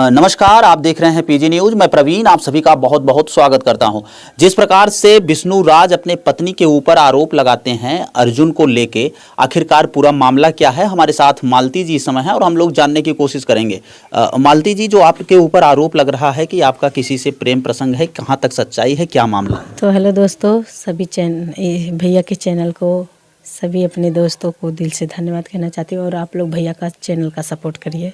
नमस्कार, आप देख रहे हैं पीजी न्यूज। मैं प्रवीण आप सभी का बहुत बहुत स्वागत करता हूं। जिस प्रकार से विष्णु राज अपने पत्नी के ऊपर आरोप लगाते हैं अर्जुन को लेके, आखिरकार पूरा मामला क्या है, हमारे साथ मालती जी इस समय है और हम लोग जानने की कोशिश करेंगे। मालती जी, जो आपके ऊपर आरोप लग रहा है कि आपका किसी से प्रेम प्रसंग है, कहाँ तक सच्चाई है, क्या मामला है? तो हेलो दोस्तों, सभी भैया के चैनल को, सभी अपने दोस्तों को दिल से धन्यवाद कहना चाहती हूँ और आप लोग भैया का चैनल का सपोर्ट करिए।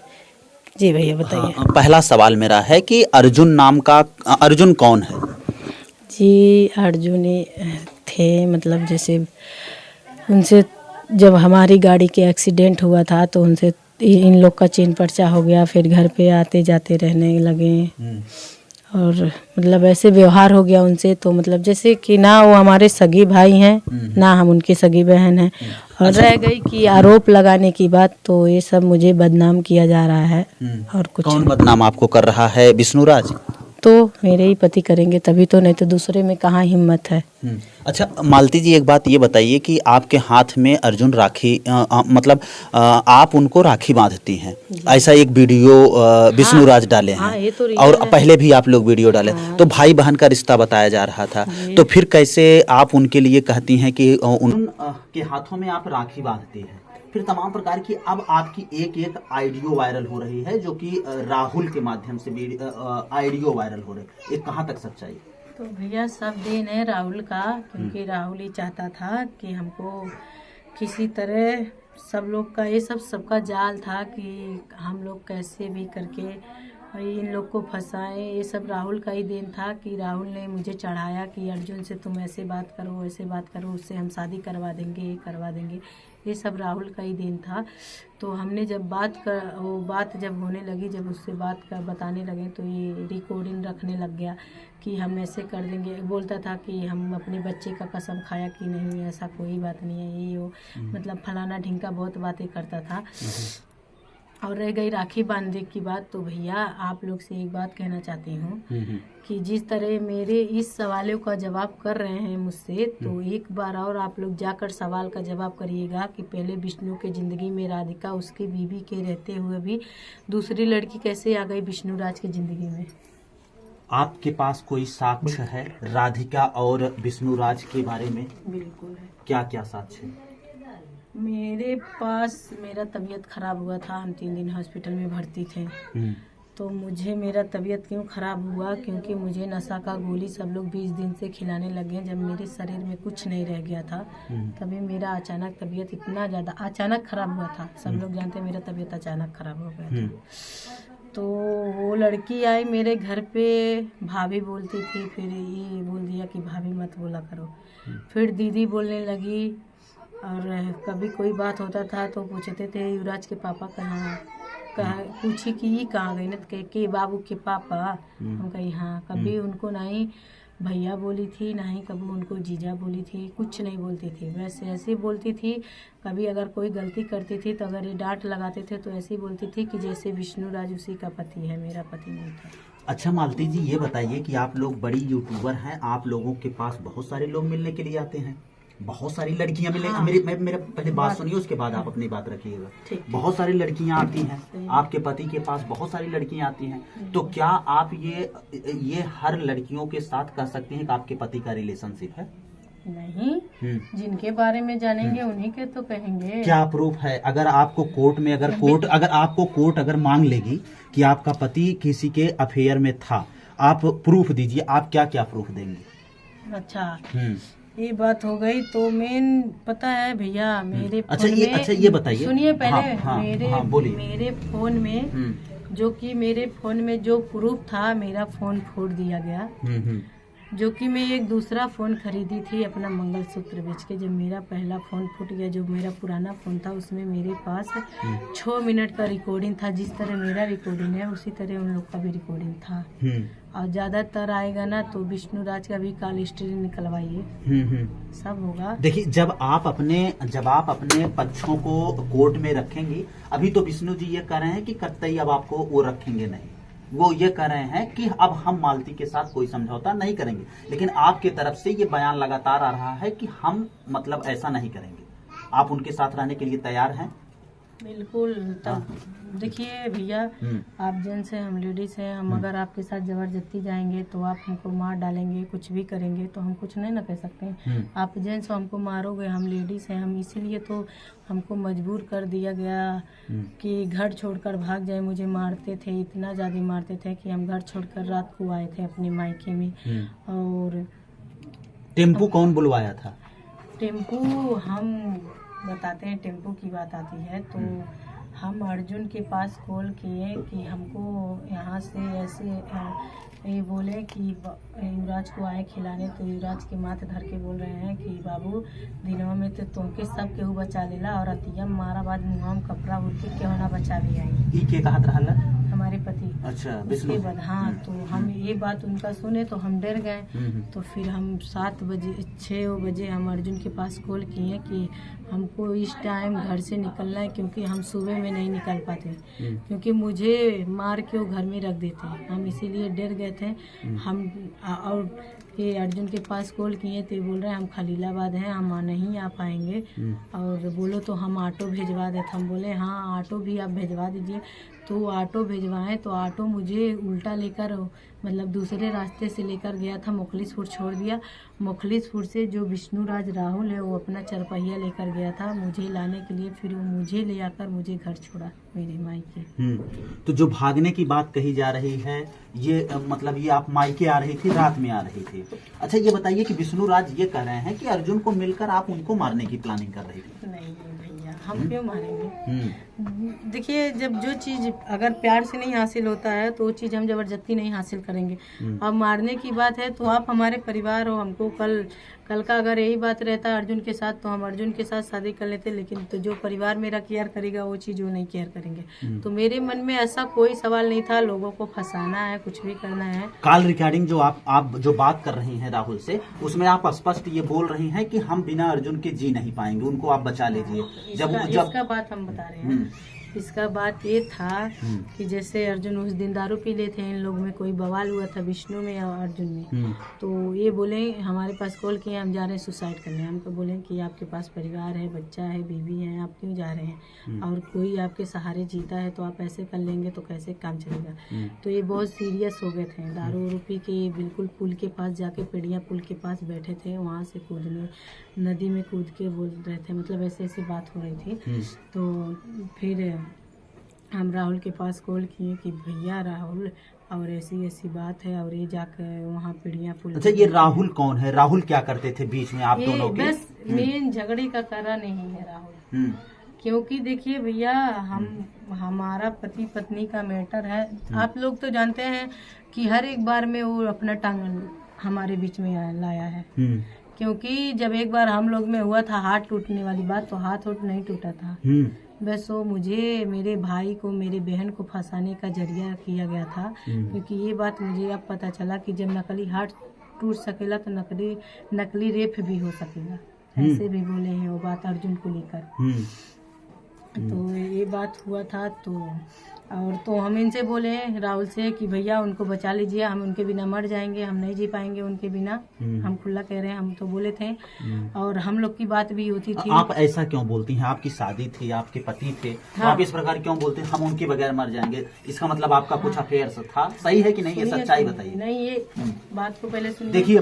जी भैया बताइए। हाँ, पहला सवाल मेरा है कि अर्जुन कौन है? जी अर्जुन थे, मतलब जैसे उनसे जब हमारी गाड़ी के एक्सीडेंट हुआ था तो उनसे इन लोग का चीन पर्चा हो गया, फिर घर पे आते जाते रहने लगे और मतलब ऐसे व्यवहार हो गया उनसे। तो मतलब जैसे कि ना वो हमारे सगी भाई हैं ना हम उनकी सगी बहन हैं। और रह गई कि आरोप लगाने की बात, तो ये सब मुझे बदनाम किया जा रहा है। और कुछ कौन बदनाम आपको कर रहा है? विष्णु राज? तो मेरे ही पति करेंगे तभी तो, नहीं तो दूसरे में कहाँ हिम्मत है। अच्छा मालती जी, एक बात ये बताइए कि आपके हाथ में अर्जुन राखी आप उनको राखी बांधती हैं, ऐसा एक वीडियो विष्णु राज डाले हैं। हाँ, ये तो और पहले भी आप लोग वीडियो डाले। तो भाई बहन का रिश्ता बताया जा रहा था, तो फिर कैसे आप उनके लिए कहती हैं कि उनके हाथों में आप राखी बांधती हैं? फिर तमाम प्रकार की अब आपकी एक आइडियो वायरल हो रही है, जो कि राहुल के माध्यम से आइडियो वायरल हो रही है, ये कहाँ तक सच्चाई? तो भैया सब दिन है राहुल का, क्योंकि राहुल ही चाहता था कि हमको किसी तरह, सब लोग का ये सबका जाल था कि हम लोग कैसे भी करके इन लोग को फंसाएं। ये सब राहुल का ही देन था कि राहुल ने मुझे चढ़ाया कि अर्जुन से तुम ऐसे बात करो, ऐसे बात करो, उससे हम शादी करवा देंगे, ये करवा देंगे। ये सब राहुल का ही देन था। तो हमने जब वो बात जब होने लगी, जब उससे बताने लगे, तो ये रिकॉर्डिंग रखने लग गया कि हम ऐसे कर देंगे। बोलता था कि हम अपने बच्चे का कसम खाया कि नहीं, ऐसा कोई बात नहीं है, ये वो मतलब फलाना ढिंका बहुत बातें करता था। और रह गई राखी बांधने की बात, तो भैया आप लोग से एक बात कहना चाहती हूँ कि जिस तरह मेरे इस सवालों का जवाब कर रहे हैं मुझसे, तो एक बार और आप लोग जाकर सवाल का जवाब करिएगा कि पहले विष्णु के ज़िंदगी में राधिका, उसकी बीवी के रहते हुए भी दूसरी लड़की कैसे आ गई विष्णु राज की ज़िंदगी में? आपके पास कोई साक्ष्य है राधिका और विष्णु राज के बारे में? बिल्कुल है। क्या क्या साक्ष्य है? मेरे पास, मेरा तबीयत खराब हुआ था, हम 3 दिन हॉस्पिटल में भर्ती थे। तो मुझे मेरा तबीयत क्यों ख़राब हुआ? क्योंकि मुझे नशा का गोली सब लोग 20 दिन से खिलाने लगे। जब मेरे शरीर में कुछ नहीं रह गया था, तभी मेरा अचानक तबीयत इतना ज़्यादा अचानक ख़राब हुआ था। सब लोग जानते हैं मेरा तबीयत अचानक ख़राब हो गया था। तो वो लड़की आई मेरे घर पे, भाभी बोलती थी, फिर ये बोल दिया कि भाभी मत बोला करो। फिर दीदी बोलने लगी, और कभी कोई बात होता था तो पूछते थे युवराज के पापा कहाँ पूछी कि ये कहाँ गई, न के बाबू के पापा। हम कही हाँ। कभी उनको नहीं भैया बोली थी, नहीं कभी उनको जीजा बोली थी, कुछ नहीं बोलती थी, वैसे ऐसे ही बोलती थी। कभी अगर कोई गलती करती थी तो अगर ये डांट लगाते थे तो ऐसे ही बोलती थी कि जैसे विष्णु राज उसी का पति है, मेरा पति नहीं था। अच्छा मालती जी, ये बताइए कि आप लोग बड़ी यूट्यूबर हैं, आप लोगों के पास बहुत सारे लोग मिलने के लिए आते हैं, बहुत सारी लड़कियां मिले। हाँ। मेरे पहले बात सुनिए, उसके बाद आप अपनी बात रखिएगा। बहुत सारी लड़कियां आती हैं, आपके पति के पास बहुत सारी लड़कियां आती हैं, तो क्या आप ये हर लड़कियों के साथ कह सकते हैं कि आपके पति का रिलेशनशिप है? नहीं, जिनके बारे में जानेंगे उन्हीं के तो कहेंगे। क्या प्रूफ है? अगर आपको कोर्ट में कोर्ट अगर मांग लेगी कि आपका पति किसी के अफेयर में था, आप प्रूफ दीजिए, आप क्या क्या प्रूफ देंगे? अच्छा, ये बात हो गई। तो मेन पता है भैया, मेरे ये बताइए, सुनिए पहले। मेरे फोन में मेरे फोन में जो प्रूफ था, मेरा फोन फोड़ दिया गया। जो कि मैं एक दूसरा फ़ोन खरीदी थी अपना मंगलसूत्र बेच के। जब मेरा पहला फ़ोन फूट गया, जो मेरा पुराना फ़ोन था, उसमें मेरे पास 6 मिनट का रिकॉर्डिंग था। जिस तरह मेरा रिकॉर्डिंग है उसी तरह उन लोग का भी रिकॉर्डिंग था। और ज़्यादातर आएगा ना तो विष्णु राज का भी कॉल हिस्ट्री निकलवाइए, सब होगा। देखिए, जब आप अपने पक्षों को कोर्ट में रखेंगी, अभी तो विष्णु जी ये कह रहे हैं कि कतई अब आपको वो रखेंगे नहीं, वो ये कह रहे हैं कि अब हम मालती के साथ कोई समझौता नहीं करेंगे। लेकिन आपके तरफ से ये बयान लगातार आ रहा है कि हम मतलब ऐसा नहीं करेंगे। आप उनके साथ रहने के लिए तैयार हैं? बिल्कुल। तब देखिए भैया, आप जेंट्स हैं, हम लेडीज हैं, हम अगर आपके साथ जबरदस्ती जाएंगे तो आप हमको मार डालेंगे, कुछ भी करेंगे तो हम कुछ नहीं ना कह सकते हैं। आप जेंट्स हो, हमको मारोगे, हम लेडीज हैं, हम इसीलिए तो हमको मजबूर कर दिया गया कि घर छोड़कर भाग जाए। मुझे मारते थे, इतना ज़्यादा मारते थे कि हम घर छोड़कर रात को आए थे अपने मायके में। और टेम्पू कौन बुलवाया था? टेम्पू हम बताते हैं, टेम्पू की बात आती है तो हम अर्जुन के पास कॉल किए कि हमको यहाँ से ऐसे ये बोले कि युवराज को आए खिलाने, तो युवराज के माथे धर के बोल रहे हैं कि बाबू दिनों में तो तुमके सब केहू बचा लेला और अतिया मारा बाद मुँह में कपड़ा उड़ के क्यों ना बचा ले आई। ई के कहत रहला? हमारे पति। अच्छा, उसके बाद हाँ, तो हम ये बात उनका सुने तो हम डर गए। तो फिर हम 7 बजे 6 बजे हम अर्जुन के पास कॉल किए कि हमको इस टाइम घर से निकलना है, क्योंकि हम सुबह में नहीं निकल पाते, क्योंकि मुझे मार के वो घर में रख देते हैं। हम इसीलिए डर गए थे हम। और ये अर्जुन के पास कॉल किए तो बोल रहे हैं हम खलीलाबाद हैं, हम नहीं आ पाएंगे, और बोलो तो हम ऑटो भेजवा देते। हम बोले हाँ ऑटो भी आप भेजवा दीजिए। तो ऑटो भेजवाएं तो ऑटो मुझे उल्टा लेकर, मतलब दूसरे रास्ते से लेकर गया था, मुखलिसपुर छोड़ दिया। मुखलिसपुर से जो विष्णुराज राहुल है वो अपना चरपहिया लेकर गया था मुझे लाने के लिए, फिर वो मुझे ले आकर मुझे घर छोड़ा मेरे मायके। तो जो भागने की बात कही जा रही है ये मतलब ये आप मायके आ रही थी, रात में आ रही थी। अच्छा ये बताइए कि विष्णुराज ये कह रहे हैं कि अर्जुन को मिलकर आप उनको मारने की प्लानिंग कर रही थी। नहीं भैया, हम क्यों मारेंगे? देखिए, जब जो चीज अगर प्यार से नहीं हासिल होता है तो वो चीज हम जबरदस्ती नहीं हासिल करेंगे। अब मारने की बात है तो आप हमारे परिवार हो, हमको कल का अगर यही बात रहता है अर्जुन के साथ तो हम अर्जुन के साथ शादी कर लेते, लेकिन तो जो परिवार मेरा केयर करेगा वो चीज़ वो नहीं केयर करेंगे। तो मेरे मन में ऐसा कोई सवाल नहीं था लोगों को फंसाना है, कुछ भी करना है। कॉल रिकॉर्डिंग जो आप जो बात कर रही हैं राहुल से, उसमें आप स्पष्ट ये बोल रही हैं कि हम बिना अर्जुन के जी नहीं पाएंगे, उनको आप बचा लीजिए। इसका बात हम बता रहे हैं। इसका बात ये था कि जैसे अर्जुन उस दिन दारू पी ले थे, इन लोग में कोई बवाल हुआ था विष्णु में और अर्जुन में। तो ये बोले हमारे पास कॉल किए हम जा रहे हैं सुसाइड करने। हमको बोले कि आपके पास परिवार है, बच्चा है, बीवी है, आप क्यों जा रहे हैं, और कोई आपके सहारे जीता है तो आप ऐसे कर लेंगे तो कैसे काम चलेगा। तो ये बहुत सीरियस हो गए थे, दारू वारू पी के बिल्कुल पुल के पास जाके, पेड़िया पुल के पास बैठे थे, वहाँ से कूदने नदी में कूद के बोल रहे थे, मतलब ऐसे ऐसी बात हो रही थी। तो फिर हम राहुल के पास कॉल किए कि भैया राहुल और ऐसी ऐसी बात है, और ये जाकर वहाँ पिड़िया पुल। अच्छा ये राहुल कौन है? राहुल क्या करते थे बीच में आप दोनों के? बस मेन झगड़े का कारण नहीं है राहुल, क्योंकि देखिए भैया हमारा पति पत्नी का मैटर है। आप लोग तो जानते हैं कि हर एक बार में वो अपना टांग हमारे बीच में लाया है, क्योंकि जब एक बार हम लोग में हुआ था हाथ टूटने वाली बात, तो हाथ नहीं टूटा था, बस वो मुझे, मेरे भाई को, मेरे बहन को फंसाने का जरिया किया गया था। क्योंकि ये बात मुझे अब पता चला कि जब नकली हाथ टूट सकेला तो नकली रेप भी हो सकेगा, ऐसे भी बोले हैं वो बात अर्जुन को लेकर। तो ये बात हुआ था। तो हम इनसे बोले राहुल से कि भैया उनको बचा लीजिए, हम उनके बिना मर जाएंगे, हम नहीं जी पाएंगे उनके बिना। हम खुला कह रहे हैं, हम तो बोले थे, और हम लोग की बात भी होती थी। आप ऐसा क्यों बोलती हैं? आपकी शादी थी, आपके पति थे, तो आप इस प्रकार क्यों बोलते हैं हम उनके बगैर मर जाएंगे? इसका मतलब आपका कुछ अफेयर था, सही है कि नहीं? ये सच्चाई बताइए। नहीं, ये बात को पहले सुनिए। देखिए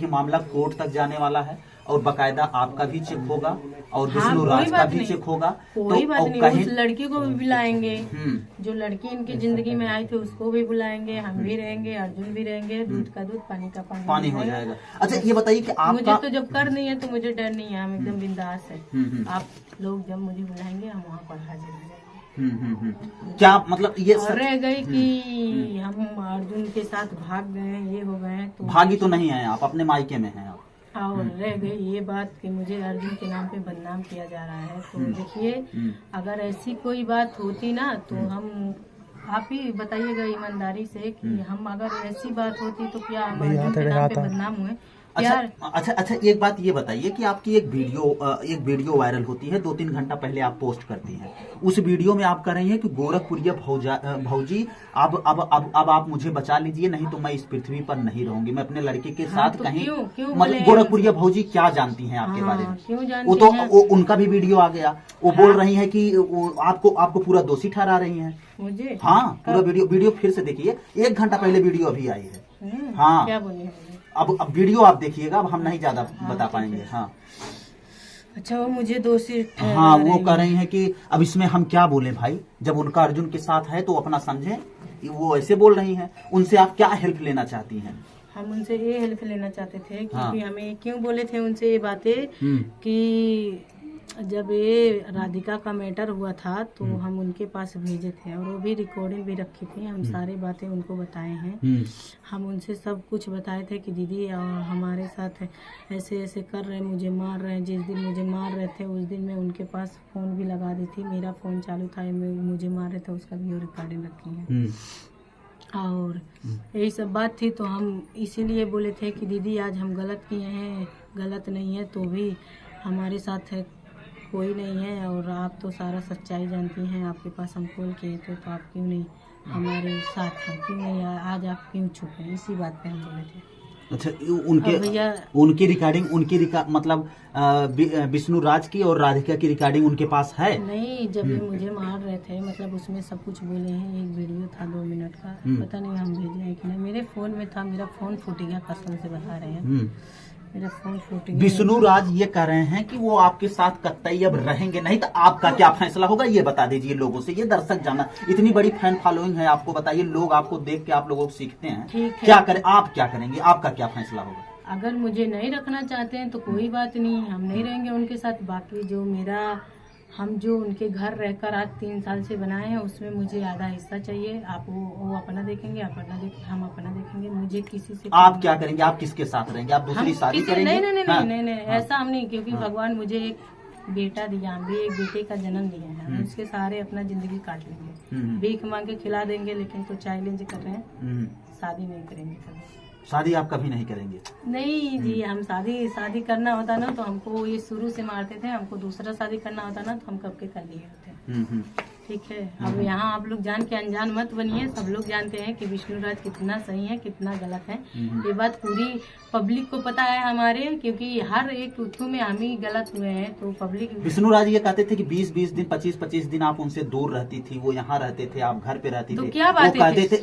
मामला कोर्ट तक जाने वाला है, और बकायदा आपका भी चेक होगा और विष्णुराज का भी चेक होगा। कोई बात नहीं, उस लड़की को भी बुलाएंगे, जो लड़की इनकी जिंदगी में आई थी उसको भी बुलाएंगे, हम भी रहेंगे, अर्जुन भी रहेंगे, दूध का दूध, पानी का पानी हो जाएगा। अच्छा ये बताइए कि आप मुझे तो जब कर नहीं है तो मुझे डर नहीं है, हम एकदम बिंदास है। आप लोग जब मुझे बुलाएंगे हम वहाँ पर हाजिर हो जाएंगे। क्या मतलब ये रह गई कि हम अर्जुन के साथ भाग गए, ये हो गए, तो भागी तो नहीं है आप, अपने मायके में हैं आप। और रह गई ये बात कि मुझे अर्जुन के नाम पे बदनाम किया जा रहा है। तो देखिए अगर ऐसी कोई बात होती ना तो हम, आप ही बताइएगा ईमानदारी से कि हम अगर ऐसी बात होती तो क्या हम अर्जुन के नाम पे बदनाम हुए? अच्छा, एक बात ये बताइए कि आपकी एक वीडियो वायरल होती है, 2-3 घंटा पहले आप पोस्ट करती हैं। उस वीडियो में आप कह रही हैं कि गोरखपुरिया भौजी अब आप मुझे बचा लीजिए, नहीं तो मैं इस पृथ्वी पर नहीं रहूंगी, मैं अपने लड़के के साथ तो कहीं। क्यों मतलब गोरखपुरिया भौजी क्या जानती हैं आपके बारे में? क्यों जानती वो तो हैं? उनका भी वीडियो आ गया, वो बोल रही है कि आपको पूरा दोषी ठहरा रही हैं मुझे। हाँ, पूरा वीडियो फिर से देखिए, 1 घंटा पहले वीडियो अभी आई है। हाँ, क्या बोली? अब वीडियो आप देखिएगा, अब हम नहीं ज्यादा बता पाएंगे। हाँ, अच्छा, वो मुझे दोषी हाँ, वो कह रही हैं कि अब इसमें हम क्या बोलें भाई, जब उनका अर्जुन के साथ है तो अपना समझें। वो ऐसे बोल रही हैं, उनसे आप क्या हेल्प लेना चाहती हैं? हम उनसे ये हेल्प लेना चाहते थे क्योंकि हाँ। हमें क्यों बोले थे उनसे ये बातें कि जब ये राधिका का मैटर हुआ था तो हम उनके पास भेजे थे और वो भी रिकॉर्डिंग भी रखी थी, हम सारी बातें उनको बताए हैं। हम उनसे सब कुछ बताए थे कि दीदी हमारे साथ ऐसे ऐसे कर रहे, मुझे मार रहे हैं। जिस दिन मुझे मार रहे थे उस दिन मैं उनके पास फ़ोन भी लगा दी थी, मेरा फ़ोन चालू था, मुझे मार रहे थे, उसका भी रिकॉर्डिंग रखी है। और यही सब बात थी, तो हम इसीलिए बोले थे कि दीदी आज हम गलत किए हैं, गलत नहीं है तो भी हमारे साथ कोई नहीं है और आप तो सारा सच्चाई जानती हैं, आपके पास हम कॉल किए थे तो आप क्यों नहीं हमारे साथ हैं, क्यों नहीं आज आप क्यों छुप हैं, इसी बात पे हम बोले थे। अच्छा, उनकी मतलब विष्णु राज की और राधिका की रिकॉर्डिंग उनके पास है? नहीं, जब ये मुझे मार रहे थे मतलब उसमें सब कुछ बोले हैं। एक वीडियो था 2 मिनट का, पता नहीं हम भेजे हैं कि नहीं, मेरे फोन में था, मेरा फोन फूट गया, कसम से बता रहे हैं, मेरा फोन फूट गया। विष्णु राज ये कह रहे हैं कि वो आपके साथ कतई अब रहेंगे नहीं, तो आपका क्या फैसला होगा ये बता दीजिए लोगों से, ये दर्शक जाना, इतनी बड़ी फैन फॉलोइंग है आपको, बताइए, लोग आपको देख के आप लोगों को सीखते हैं, क्या करें, आप क्या करेंगे, आपका क्या फैसला होगा? अगर मुझे नहीं रखना चाहते हैं तो कोई बात नहीं, हम नहीं रहेंगे उनके साथ। बाकी जो हम जो उनके घर रहकर आज 3 साल से बनाए हैं उसमें मुझे आधा हिस्सा चाहिए। आप वो अपना देखेंगे, हम अपना देखेंगे, मुझे किसी से। आप क्या करेंगे, आप किसके साथ रहेंगे, आप दूसरी शादी करेंगे? नहीं, ऐसा हम नहीं, क्योंकि भगवान मुझे एक बेटा दिया, हम भी एक बेटे का जन्म दिया है, हम उसके सारे अपना जिंदगी काट लेंगे, भीख मांग के खिला देंगे, लेकिन तो चैलेंज कर रहे हैं, शादी नहीं करेंगे कभी। शादी आप कभी नहीं करेंगे? नहीं जी, हम शादी करना होता ना तो हमको ये शुरू से मारते थे, हमको दूसरा शादी करना होता ना तो हम कब के कर लिए होते। ठीक है, अब यहाँ आप लोग जान के अनजान मत बनिए, सब लोग जानते हैं कि विष्णु राज कितना सही है कितना गलत है, ये बात पूरी पब्लिक को पता है हमारे, क्योंकि हर एक उठू में हम ही गलत हुए हैं तो पब्लिक। विष्णु राज ये कहते थे कि 20-20 दिन 25-25 दिन आप उनसे दूर रहती थी, वो यहाँ रहते थे, आप घर पे रहती तो थी, क्या बात कहते थे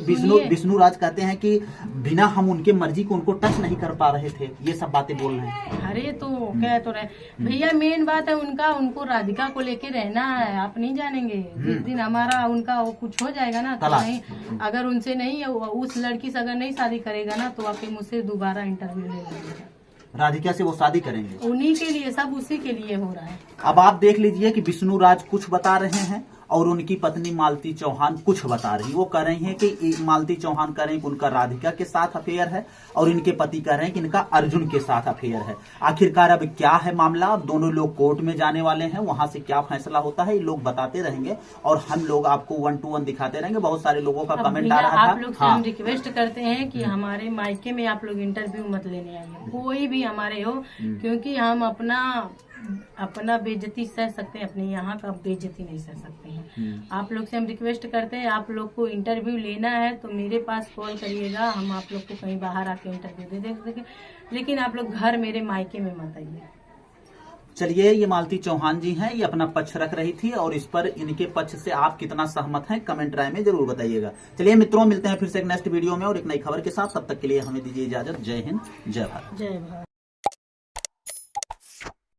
विष्णु राज कहते हैं कि बिना हम उनके मर्जी को उनको टच नहीं कर पा रहे थे, ये सब बातें बोल रहे हैं। अरे तो कह तो रहे भैया, मेन बात है उनको राधिका को लेके रहना है, आप नहीं जानेंगे, जिस दिन हमारा उनका वो कुछ हो जाएगा ना तो नहीं, अगर उनसे नहीं उस लड़की से अगर नहीं शादी करेगा ना तो आपके मुझसे दोबारा इंटरव्यू ले लेंगे। राधिका से वो शादी करेंगे, उन्हीं के लिए, सब उसी के लिए हो रहा है। अब आप देख लीजिए कि विष्णु राज कुछ बता रहे हैं और उनकी पत्नी मालती चौहान कुछ बता रही, वो कह रही हैं कि मालती चौहान कह रही हैं कि उनका राधिका के साथ अफेयर है और इनके पति कह रहे हैं कि इनका अर्जुन के साथ अफेयर है। आखिरकार अब क्या है मामला, अब दोनों लोग कोर्ट में जाने वाले हैं, वहां से क्या फैसला होता है ये लोग बताते रहेंगे और हम लोग आपको 1 to 1 दिखाते रहेंगे। बहुत सारे लोगों का कमेंट आ रहा था, आप लोग से हम रिक्वेस्ट करते हैं कि हमारे मायके में आप लोग इंटरव्यू मत लेने आइए, कोई भी हमारे हो, क्योंकि हम अपना बेइज्जती सह सकते हैं, अपने यहाँ का बेइज्जती नहीं सह सकते हैं। आप लोग से हम रिक्वेस्ट करते हैं, आप लोग को इंटरव्यू लेना है तो मेरे पास कॉल करिएगा, हम आप लोग को कहीं बाहर आके इंटरव्यू दे सकें, लेकिन आप लोग घर मेरे मायके में मत आइए। चलिए, ये मालती चौहान जी हैं, ये अपना पक्ष रख रही थी और इस पर इनके पक्ष से आप कितना सहमत हैं कमेंट राय में जरूर बताइएगा। चलिए मित्रों, मिलते हैं फिर से एक नेक्स्ट वीडियो में और एक नई खबर के साथ, तब तक के लिए हमें दीजिए इजाजत। जय हिंद, जय भारत। जय भारत।